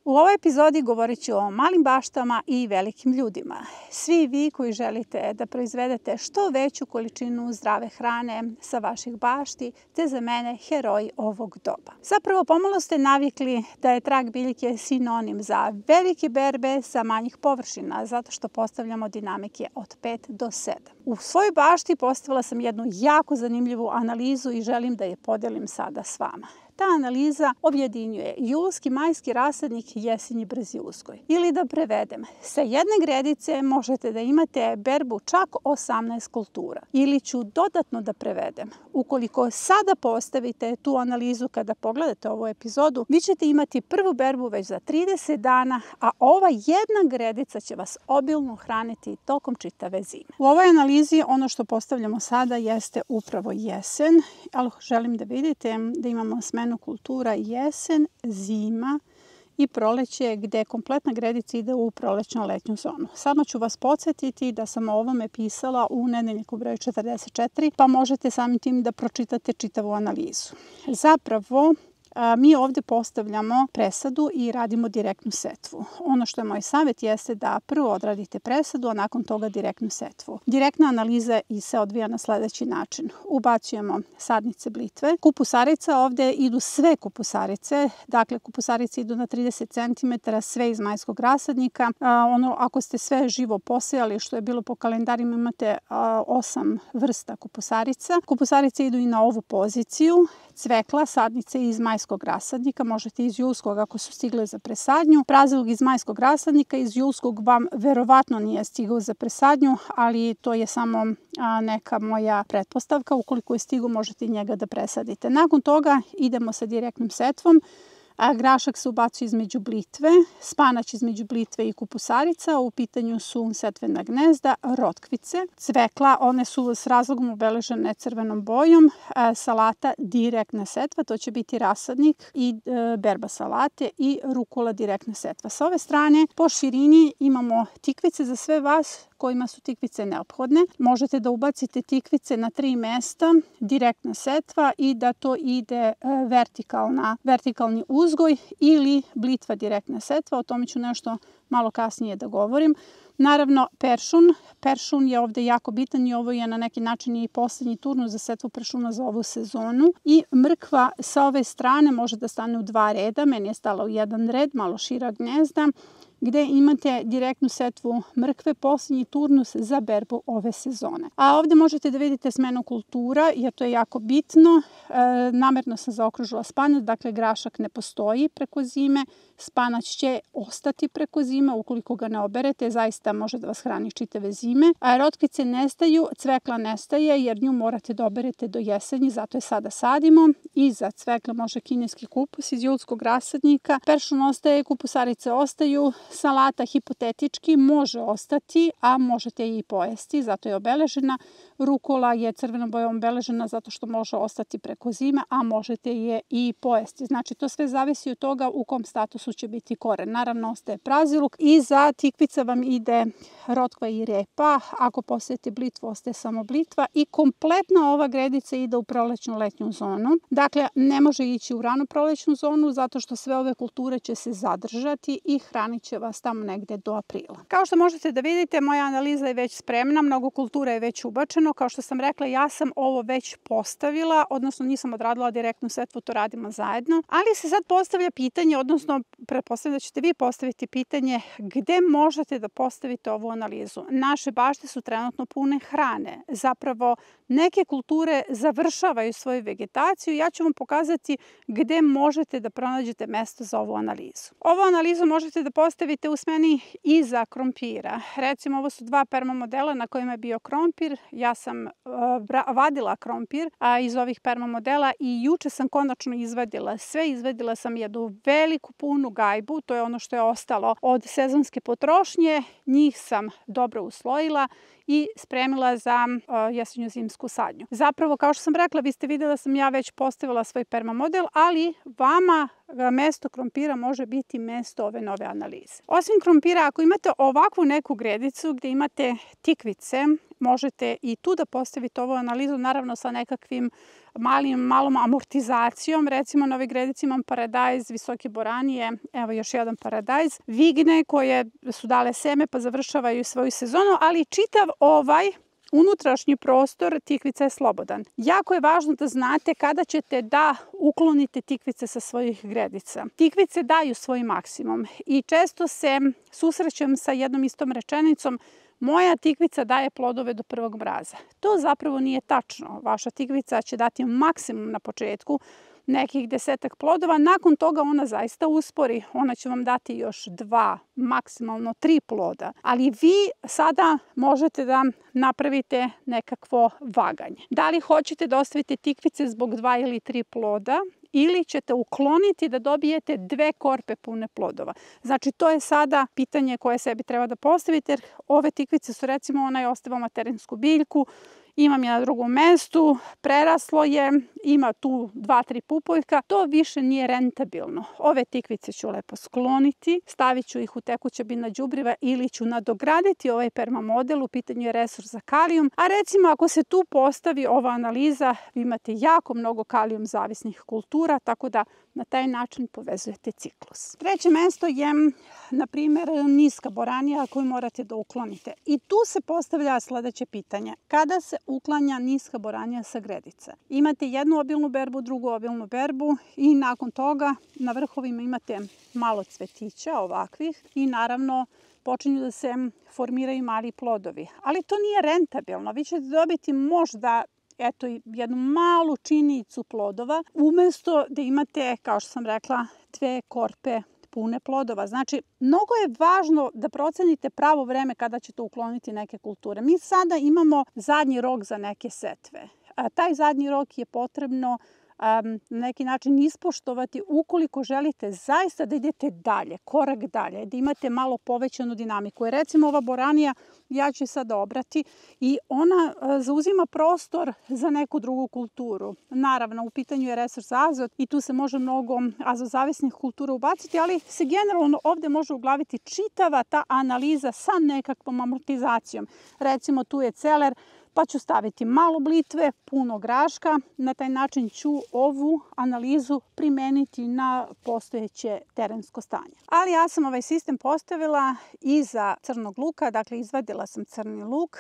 U ovoj epizodi govorit ću o malim baštama i velikim ljudima. Svi vi koji želite da proizvedete što veću količinu zdrave hrane sa vaših bašti, te za mene heroji ovog doba. Zapravo pomalo ste navikli da je trag biljke sinonim za velike berbe sa manjih površina, zato što postavljamo dinamike od 5 do 7. U svojoj bašti postavila sam jednu jako zanimljivu analizu i želim da je podelim sada s vama. Ta analiza objedinjuje julski, majski rasadnik, jesenji brzi uzgoj. Ili da prevedem, sa jedne gredice možete da imate berbu čak 18 kultura. Ili ću dodatno da prevedem. Ukoliko sada postavite tu analizu kada pogledate ovu epizodu, vi ćete imati prvu berbu već za 30 dana, a ova jedna gredica će vas obilno hraniti tokom čitave zime. U ovoj analizi ono što postavljamo sada jeste upravo jesen, ali želim da vidite da imamo smenu kultura jesen, zima i proleće gde kompletna gredica ide u prolećno-letnju zonu. Samo ću vas podsjetiti da sam o ovome pisala u nedeljniku broj 44, pa možete samim tim da pročitate čitavu analizu. Zapravo, mi ovde postavljamo presadu i radimo direktnu setvu. Ono što je moj savjet jeste da prvo odradite presadu, a nakon toga direktnu setvu. Direktna analiza se odvija na sledeći način. Ubacujemo sadnice blitve. Kupusarica, ovde idu sve kupusarice. Dakle, kupusarice idu na 30 cm, sve iz majskog rasadnika. Ako ste sve živo posejali, što je bilo po kalendarima, imate 8 vrsta kupusarica. Kupusarice idu i na ovu poziciju. Cvekla, sadnice iz majskog rasadnika, možete iz julskog ako su stigle za presadnju. Prazilog iz majskog rasadnika, iz julskog vam verovatno nije stigao za presadnju, ali to je samo neka moja pretpostavka. Ukoliko je stigao, možete i njega da presadite. Nakon toga idemo sa direktnom setvom. Grašak se ubacuje između blitve, spanać između blitve i kupusarica, u pitanju su setvena gnezda, rotkvice, cvekla, one su s razlogom obeležene crvenom bojom, salata direktna setva, to će biti rasadnik i berba salate i rukula direktna setva. Sa ove strane po širini imamo tikvice za sve vas kojima su tikvice neophodne. Možete da ubacite tikvice na 3 mesta, direktna setva i da to ide vertikalni uzgoj ili blitva direktna setva. O tome ću nešto malo kasnije da govorim. Naravno, peršun je ovde jako bitan i ovo je na neki način i poslednji turnus za setvu peršuna za ovu sezonu. I mrkva sa ove strane može da stane u 2 reda, meni je stala u 1 red, malo šira gnezda, gde imate direktnu setvu mrkve, poslednji turnus za berbu ove sezone. A ovde možete da vidite smenu kultura, jer to je jako bitno. Namerno sam zaokružila spanać, dakle grašak ne postoji preko zime, spanać će ostati preko zime, ukoliko ga ne oberete, zaista može da vas hrani čitave zime. Rotkvice nestaju, cvekla nestaje, jer nju morate da oberete do jesenji, zato je sada sadimo. Iza cvekla može kineski kupus iz julskog rasadnika, peršun ostaje, kupusarice ostaju, salata hipotetički može ostati, a možete i pojesti, zato je obeležena. Rukula je crvenom bojom obeležena zato što može ostati preko zime, a možete je i pojesti. Znači, to sve zavisi od toga u kom statusu će biti koren. Naravno, ostaje praziluk. Iza tikvica vam ide rotkva i repa. Ako posejete blitvu, ostaje samo blitva. I kompletna ova gredica ide u prolećnu letnju zonu. Dakle, ne može ići u ranu prolećnu zonu zato što sve ove kulture će se zadržati i hranit će vas tamo negde do aprila. Kao što možete da vidite, moja analiza je već spremna, mnogo kultura je već ubačeno. Kao što sam rekla, ja sam ovo već postavila, odnosno nisam odradila direktnu setvu, to radimo zajedno. Ali se sad postavlja pitanje, odnosno pretpostavljam da ćete vi postaviti pitanje gde možete da postavite ovu analizu. Naše bašte su trenutno pune hrane. Zapravo, neke kulture završavaju svoju vegetaciju. Ja ću vam pokazati gde možete da pronađete mesto za ovu analizu. Ovu analizu možete da postavite u smeni iza krompira. Recimo, ovo su 2 permamodela na kojima je bio krompir. Ja sam vadila krompir iz ovih permamodela i juče sam konačno izvadila sve. Izvadila sam jednu veliku punu gajbu, to je ono što je ostalo od sezonske potrošnje. Njih sam dobro uslojila i spremila za jesenju-zimsku sadnju. Zapravo, kao što sam rekla, vi ste vidjeli da sam ja već postavila svoj permamodel, ali vama mesto krompira može biti mesto ove nove analize. Osim krompira, ako imate ovakvu neku gredicu gde imate tikvice, možete i tu da postavite ovu analizu, naravno sa nekakvim malom amortizacijom. Recimo na ovoj gredici imam paradajz, visoke boranije, evo još jedan paradajz, vigne koje su dale seme pa završavaju svoju sezonu, ali čitav ovaj unutrašnji prostor tikvica je slobodan. Jako je važno da znate kada ćete da uklonite tikvice sa svojih gredica. Tikvice daju svoj maksimum i često se susrećem sa jednom istom rečenicom: moja tikvica daje plodove do prvog mraza. To zapravo nije tačno. Vaša tikvica će dati maksimum na početku, nekih 10 plodova, nakon toga ona zaista uspori. Ona će vam dati još 2, maksimalno 3 ploda. Ali vi sada možete da napravite nekakvo vaganje. Da li hoćete da ostavite tikvice zbog 2 ili 3 ploda, ili ćete ukloniti da dobijete 2 korpe pune plodova. Znači, to je sada pitanje koje sebi treba da postavite, jer ove tikvice su, recimo, ona je ostavila materinsku biljku, imam je na drugom mestu, preraslo je, ima tu 2-3 pupoljka, to više nije rentabilno. Ove tikvice ću lepo skloniti, stavit ću ih u tekuća biljna đubriva ili ću nadograditi ovaj permamodel, u pitanju je resurs za kalijum, a recimo ako se tu postavi ova analiza, vi imate jako mnogo kalijum zavisnih kultura, tako da na taj način povezujete ciklus. Treće mesto je, na primjer, niska boranija koju morate da uklonite. I tu se postavlja sledeće pitanje. Kada se uklanja niska boranija sa gredica? Imate jednu obilnu berbu, drugu obilnu berbu i nakon toga na vrhovima imate malo cvetića ovakvih i naravno počinju da se formiraju mali plodovi. Ali to nije rentabilno. Vi ćete dobiti možda jednu malu činicu plodova, umesto da imate, kao što sam rekla, 2 korpe pune plodova. Znači, mnogo je važno da procenite pravo vreme kada ćete ukloniti neke kulture. Mi sada imamo zadnji rok za neke setve. Taj zadnji rok je potrebno na neki način ispoštovati ukoliko želite zaista da idete dalje, korak dalje, da imate malo povećanu dinamiku. Jer recimo ova boranija, ja ću je sada obrati i ona zauzima prostor za neku drugu kulturu. Naravno, u pitanju je resurs za azot i tu se može mnogo azozavisnih kultura ubaciti, ali se generalno ovde može uglaviti čitava ta analiza sa nekakvom amortizacijom. Recimo tu je celer, pa ću staviti malo blitve, puno graška. Na taj način ću ovu analizu primeniti na postojeće terensko stanje. Ali ja sam ovaj sistem postavila i za crnog luka, dakle izvadila sam crni luk,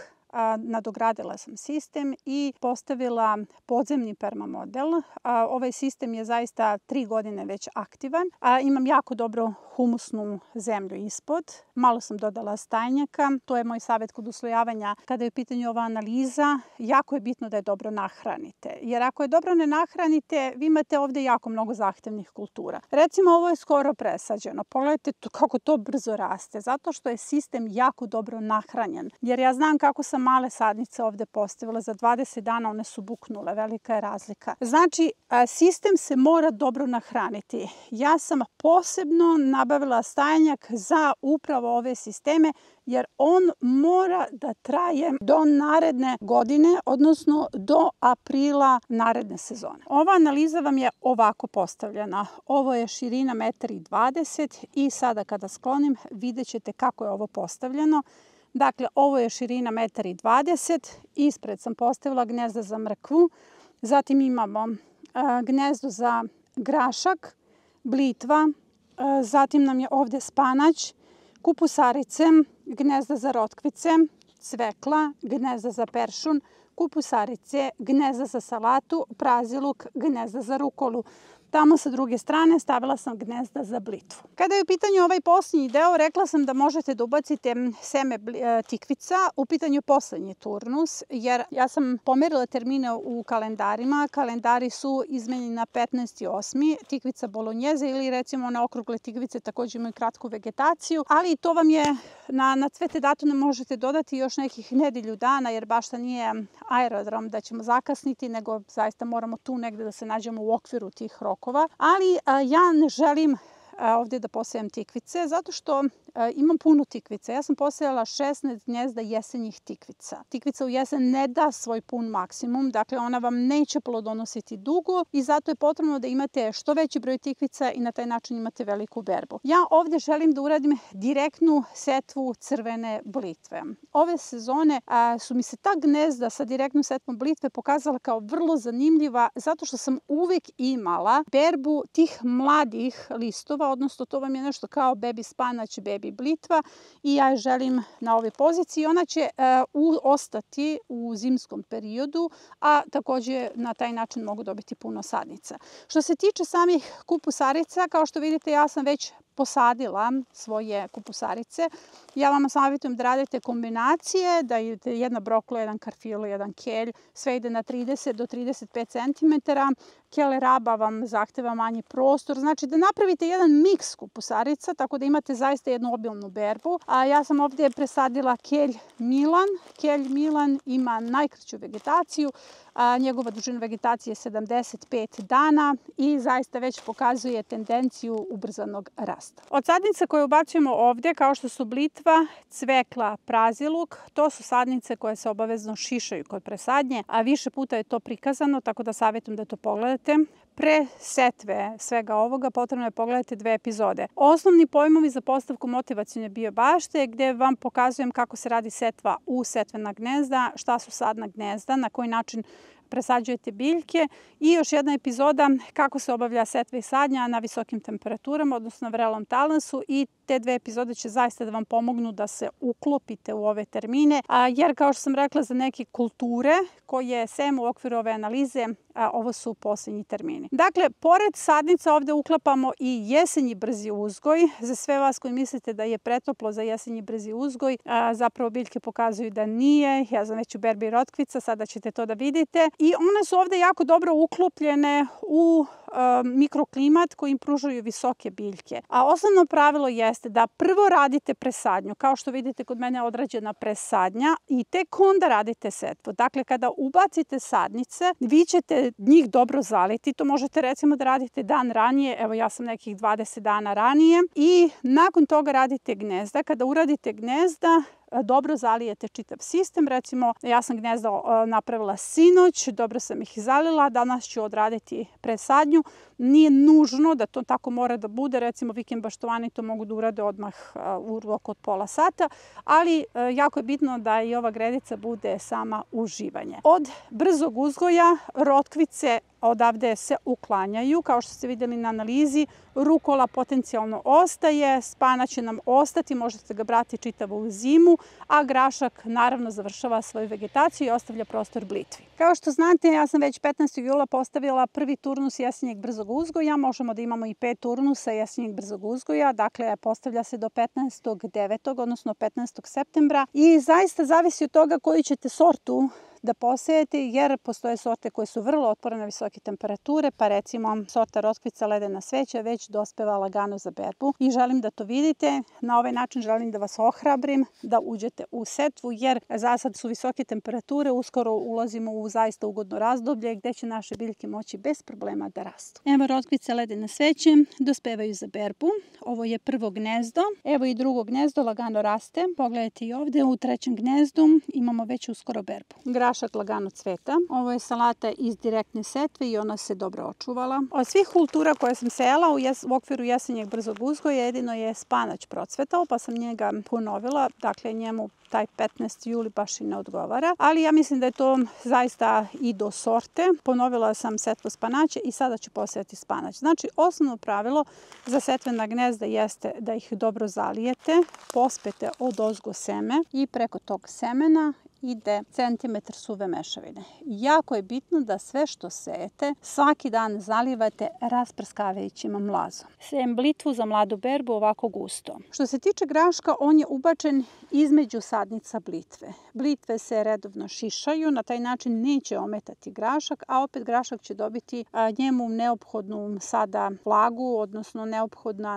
nadogradila sam sistem i postavila podzemni permamodel. Ovaj sistem je zaista 3 godine već aktivan. Imam jako dobru humusnu zemlju ispod. Malo sam dodala stajnjaka. To je moj savjet kod uslojavanja. Kada je u pitanju ova analiza, jako je bitno da je dobro nahranite. Jer ako je dobro ne nahranite, vi imate ovde jako mnogo zahtevnih kultura. Recimo, ovo je skoro presađeno. Pogledajte kako to brzo raste. Zato što je sistem jako dobro nahranjen. Jer ja znam kako sam male sadnice ovde postavila. Za 20 dana one su buknule. Velika je razlika. Znači, sistem se mora dobro nahraniti. Ja sam posebno nabavila stajnjak za upravo ove sisteme, jer on mora da traje do naredne godine, odnosno do aprila naredne sezone. Ova analiza vam je ovako postavljena. Ovo je širina 1,20 m i sada kada sklonim vidjet ćete kako je ovo postavljeno. Dakle, ovo je širina 1,20 m, ispred sam postavila gnezda za mrkvu, zatim imamo gnezdo za grašak, blitva, zatim nam je ovde spanać, kupusarice, gnezda za rotkvice, cvekla, gnezda za peršun, kupusarice, gnezda za salatu, praziluk, gnezda za rukolu. Tamo sa druge strane stavila sam gnezda za blitvu. Kada je u pitanju ovaj posljednji deo, rekla sam da možete da ubacite seme tikvica. U pitanju je poslednji turnus, jer ja sam pomerila termine u kalendarima. Kalendari su izmenjeni na 15.8. Tikvica bolonjeze ili recimo one okrugle tikvice takođe imaju kratku vegetaciju, ali to vam je na sve te datume možete dodati još nekih nedelju dana, jer baš da nije aerodrom da ćemo zakasniti, nego zaista moramo tu negde da se nađemo u okviru tih rokova. Ali ja ne želim ovdje da posejem tikvice, zato što imam puno tikvica. Ja sam posejala 16 gnezda jesenjih tikvica. Tikvica u jesen ne da svoj pun maksimum, dakle ona vam neće plodonositi dugo i zato je potrebno da imate što veći broj tikvica i na taj način imate veliku berbu. Ja ovdje želim da uradim direktnu setvu crvene blitve. Ove sezone su mi se ta gnezda sa direktnom setvom blitve pokazala kao vrlo zanimljiva zato što sam uvijek imala berbu tih mladih listova, odnosno to vam je nešto kao baby spanać, baby blitva i ja je želim na ovoj poziciji. Ona će ostati u zimskom periodu, a također na taj način mogu dobiti puno sadnica. Što se tiče samih kupusarica, kao što vidite ja sam već posadila svoje kupusarice. Ja vam savjetujem da radite kombinacije, da idete jedna brokula, jedan karfilo, jedan kelj, sve ide na 30 do 35 cm. Keleraba vam zahteva manji prostor, znači da napravite jedan miks kupusarica, tako da imate zaista jednu obilnu berbu. A ja sam ovdje presadila kelj Milan. Kelj Milan ima najkraću vegetaciju, njegova dužina vegetacije je 75 dana i zaista već pokazuje tendenciju ubrzanog rasta. Od sadnica koje ubacujemo ovdje, kao što su blitva, cvekla, praziluk, to su sadnice koje se obavezno šišaju kod presadnje, a više puta je to prikazano, tako da savjetujem da to pogledate. Pre setve svega ovoga potrebno je pogledati 2 epizode. Osnovni pojmovi za postavku motivacione biobašte gdje vam pokazujem kako se radi setva u setvena gnezda, šta su sadna gnezda, na koji način presađujete biljke i još jedna epizoda kako se obavlja setva i sadnja na visokim temperaturama, odnosno na vrelom talansu i te 2 epizode će zaista da vam pomognu da se uklopite u ove termine, jer kao što sam rekla za neke kulture koje sejemo u okviru ove analize, ovo su posljednji termini. Dakle, pored sadnica ovdje uklapamo i jesenji brzi uzgoj. Za sve vas koji mislite da je pretoplo za jesenji brzi uzgoj, zapravo biljke pokazuju da nije. Ja sam već u berbi rotkvica, sada ćete to da vidite. I one su ovdje jako dobro uklopljene u mikroklimat koji im pružaju visoke biljke. A osnovno pravilo jeste da prvo radite presadnju. Kao što vidite, kod mene je odrađena presadnja i tek onda radite setvu. Dakle, kada ubacite sadnice, vi ćete njih dobro zaliti. To možete recimo da radite dan ranije. Evo, ja sam nekih 20 dana ranije. I nakon toga radite gnezda. Kada uradite gnezda, dobro zalijete čitav sistem. Recimo, ja sam gnezda napravila sinoć, dobro sam ih zalila, danas ću odraditi presadnju. Nije nužno da to tako mora da bude, recimo vikend baštovani to mogu da urade odmah u roku od pola sata, ali jako je bitno da i ova gredica bude sama uživanje. Od brzog uzgoja rotkvice odavde se uklanjaju, kao što ste vidjeli na analizi, rukola potencijalno ostaje, spanać će nam ostati, možete ga brati čitavu zimu, a grašak naravno završava svoju vegetaciju i ostavlja prostor blitvi. Kao što znate, ja sam već 15. jula postavila prvi turnus jesenjeg brzog uzgoja, možemo da imamo i 5 turnusa jesenjeg brzog uzgoja, dakle postavlja se do 15.9. odnosno 15. septembra i zaista zavisi od toga koju ćete sortu da posejete, jer postoje sorte koje su vrlo otporne na visoke temperature, pa recimo sorta rotkvica ledena sveća već dospeva lagano za berbu i želim da to vidite. Na ovaj način želim da vas ohrabrim da uđete u setvu, jer za sad su visoke temperature, uskoro ulazimo u zaista ugodno razdoblje gdje će naše biljke moći bez problema da rastu. Evo, rotkvice ledene sveće dospevaju za berbu. Ovo je prvo gnezdo. Evo i drugo gnezdo lagano raste. Pogledajte i ovdje u trećem gnezdu imamo već uskoro berbu. Grašak lagano cveta. Ovo je salata iz direktne setve i ona se dobro očuvala. Od svih kultura koje sam sejala u okviru jesenjeg brzog uzgoja jedino je spanać procvetao, pa sam njega ponovila. Dakle, njemu taj 15. juli baš i ne odgovara. Ali ja mislim da je to zaista i do sorte. Ponovila sam setvu spanaća i sada ću posejati spanać. Znači, osnovno pravilo za setvena gnezda jeste da ih dobro zalijete, pospete odozgo seme i preko tog semena ide centimetar suve mešavine. Jako je bitno da sve što sejete svaki dan zalivate rasprskavajućim mlazom. Sejem blitvu za mladu berbu ovako gusto. Što se tiče graška, on je ubačen između sadnica blitve. Blitve se redovno šišaju, na taj način neće ometati grašak, a opet grašak će dobiti njemu neophodnu sada vlagu, odnosno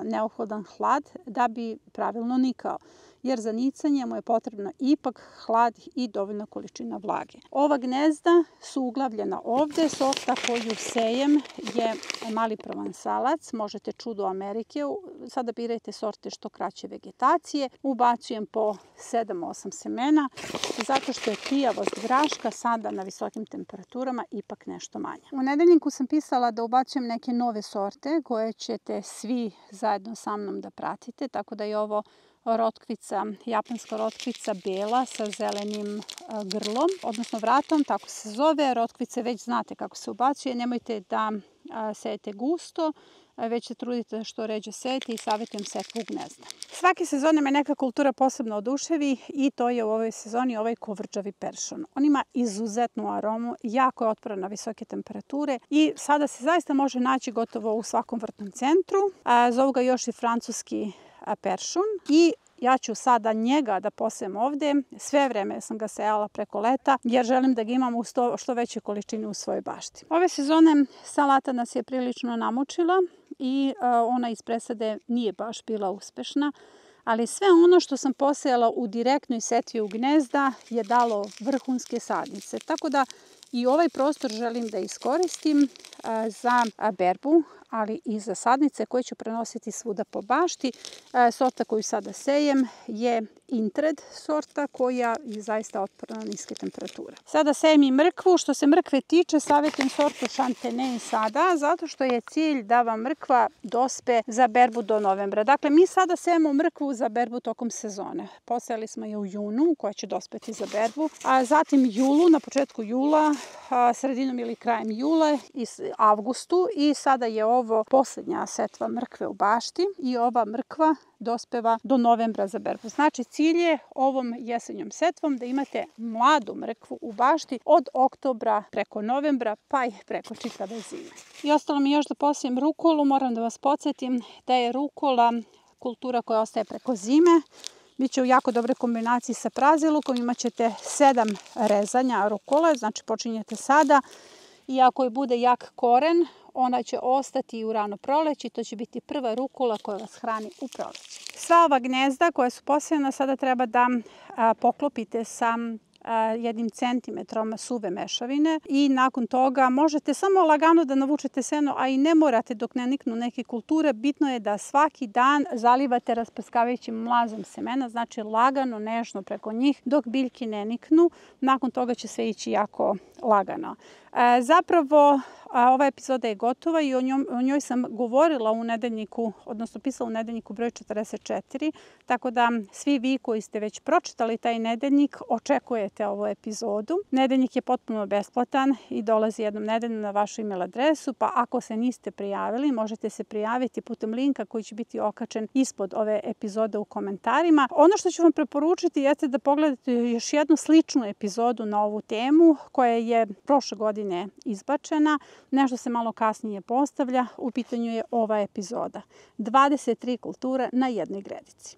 neophodan hlad da bi pravilno nikao. Jer za nicanje mu je potrebno ipak hlad i dovoljna količina vlage. Ova gnezda su uglavljena ovde. Sorta koju sejem je mali provansalac, možete čudo Amerike. Sada birajte sorte što kraće vegetacije. Ubacujem po 7-8 semena, zato što je klijavost graška sada na visokim temperaturama ipak nešto manja. U nedeljniku sam pisala da ubacujem neke nove sorte koje ćete svi zajedno sa mnom da pratite, tako da je ovo rotkvica, japanska rotkvica bela sa zelenim grlom, odnosno vratom, tako se zove. Rotkvice već znate kako se ubacuje, nemojte da sejete gusto, već se trudite da što ređe sejete i savjetujem setvu gnezda. Svake sezone me neka kultura posebno oduševi i to je u ovoj sezoni ovaj kovrđavi peršun. On ima izuzetnu aromu, jako je otporan na visoke temperature i sada se zaista može naći gotovo u svakom vrtnom centru. Zovu ga još i francuski peršun i ja ću sada njega da posejem ovde. Sve vreme sam ga sejala preko leta jer želim da ga imam u što većoj količini u svojoj bašti. Ove sezone salata nas je prilično namučila i ona iz presade nije baš bila uspešna, ali sve ono što sam posejala u direktnoj setvi u gnezda je dalo vrhunske sadnice. Tako da i ovaj prostor želim da iskoristim za berbu, ali i za sadnice koje ću prenositi svuda po bašti. Sorta koju sada sejem je Intred sorta koja je zaista otporna na niske temperature. Sada sejem i mrkvu. Što se mrkve tiče, savjetujem sortu Chantenay sada, zato što je cilj da vam mrkva dospe za berbu do novembra. Dakle, mi sada sejemo mrkvu za berbu tokom sezone. Posejali smo je u junu, koja će dospeti za berbu, a zatim julu, na početku jula, sredinom ili krajem jula i avgustu i sada je ovo poslednja setva mrkve u bašti i ova mrkva dospeva do novembra za berbu. Znači, cilj je ovom jesenjom setvom da imate mladu mrkvu u bašti od oktobra preko novembra pa i preko čitave zime. I ostalo mi još da posejem rukolu. Moram da vas podsjetim da je rukola kultura koja ostaje preko zime. Biće u jako dobre kombinaciji sa prazilukom. Imaćete 7 rezanja rukole, znači počinjete sada i ako je bude jak koren, ona će ostati u rano proleće i to će biti prva rukola koja vas hrani u proleće. Sva ova gnezda koja su posejana sada treba da poklopite sa 1 centimetrom suve mešavine i nakon toga možete samo lagano da navučete seno, a i ne morate dok ne niknu neke kulture. Bitno je da svaki dan zalivate rasprskavajućim mlazom semena, znači lagano, nežno preko njih dok biljke ne niknu. Nakon toga će sve ići jako lagano. Zapravo, ova epizoda je gotova i o njoj sam govorila u nedeljniku, odnosno pisala u nedeljniku broj 44, tako da svi vi koji ste već pročitali taj nedeljnik očekujete ovu epizodu. Nedeljnik je potpuno besplatan i dolazi jednom nedeljno na vašu email adresu, pa ako se niste prijavili, možete se prijaviti putem linka koji će biti okačen ispod ove epizode u komentarima. Ono što ću vam preporučiti jeste da pogledate još jednu sličnu epizodu na ovu temu koja je prošle godine izbačena. Nešto se malo kasnije postavlja. U pitanju je ova epizoda. 23 kulture na jednoj gredici.